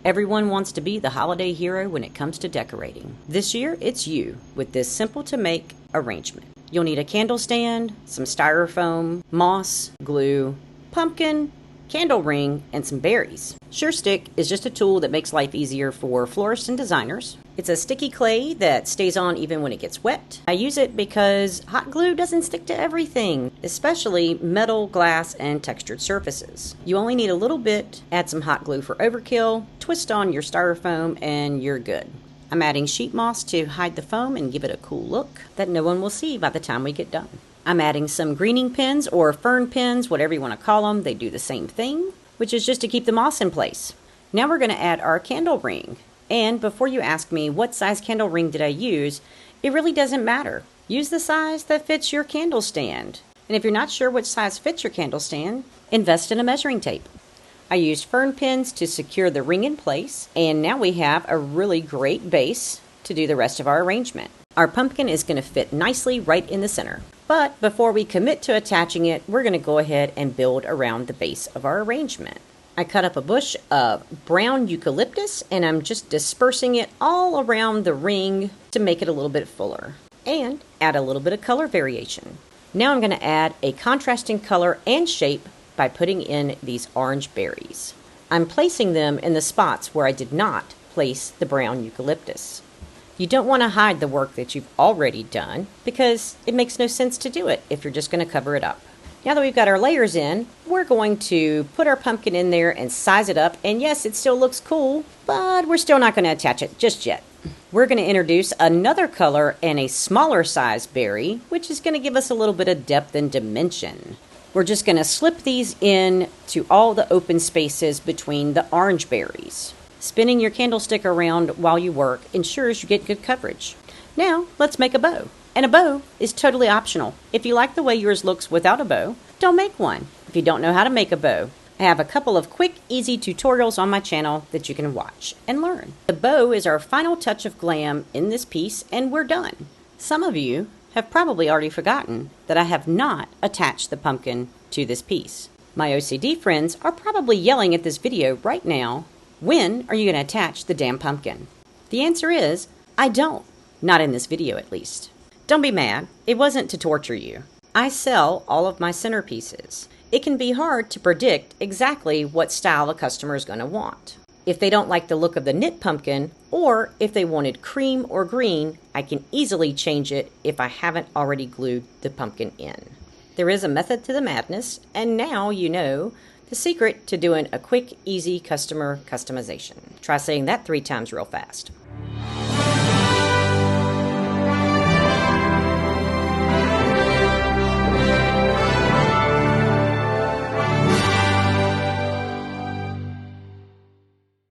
Everyone wants to be the holiday hero when it comes to decorating. This year, it's you with this simple-to-make arrangement. You'll need a candle stand, some styrofoam, moss, glue, pumpkin, candle ring, and some berries. Sure Stick is just a tool that makes life easier for florists and designers. It's a sticky clay that stays on even when it gets wet. I use it because hot glue doesn't stick to everything, especially metal, glass, and textured surfaces. You only need a little bit, add some hot glue for overkill, twist on your styrofoam, and you're good. I'm adding sheet moss to hide the foam and give it a cool look that no one will see by the time we get done. I'm adding some greening pins or fern pins, whatever you want to call them. They do the same thing, which is just to keep the moss in place. Now we're going to add our candle ring. And before you ask me what size candle ring did I use, it really doesn't matter. Use the size that fits your candle stand. And if you're not sure which size fits your candle stand, invest in a measuring tape. I used fern pins to secure the ring in place, and now we have a really great base to do the rest of our arrangement. Our pumpkin is going to fit nicely right in the center. But before we commit to attaching it, we're going to go ahead and build around the base of our arrangement. I cut up a bush of brown eucalyptus and I'm just dispersing it all around the ring to make it a little bit fuller and add a little bit of color variation. Now I'm going to add a contrasting color and shape by putting in these orange berries. I'm placing them in the spots where I did not place the brown eucalyptus. You don't want to hide the work that you've already done because it makes no sense to do it if you're just going to cover it up. Now that we've got our layers in, we're going to put our pumpkin in there and size it up. And yes, it still looks cool, but we're still not going to attach it just yet. We're going to introduce another color and a smaller size berry, which is going to give us a little bit of depth and dimension. We're just going to slip these in to all the open spaces between the orange berries. Spinning your candlestick around while you work ensures you get good coverage. Now, let's make a bow. And a bow is totally optional. If you like the way yours looks without a bow, don't make one. If you don't know how to make a bow, I have a couple of quick, easy tutorials on my channel that you can watch and learn. The bow is our final touch of glam in this piece, and we're done. Some of you have probably already forgotten that I have not attached the pumpkin to this piece. My OCD friends are probably yelling at this video right now, when are you going to attach the damn pumpkin? The answer is, I don't. Not in this video, at least. Don't be mad. It wasn't to torture you. I sell all of my centerpieces. It can be hard to predict exactly what style a customer is going to want. If they don't like the look of the knit pumpkin, or if they wanted cream or green, I can easily change it if I haven't already glued the pumpkin in. There is a method to the madness, and now you know the secret to doing a quick, easy customer customization. Try saying that 3 times real fast.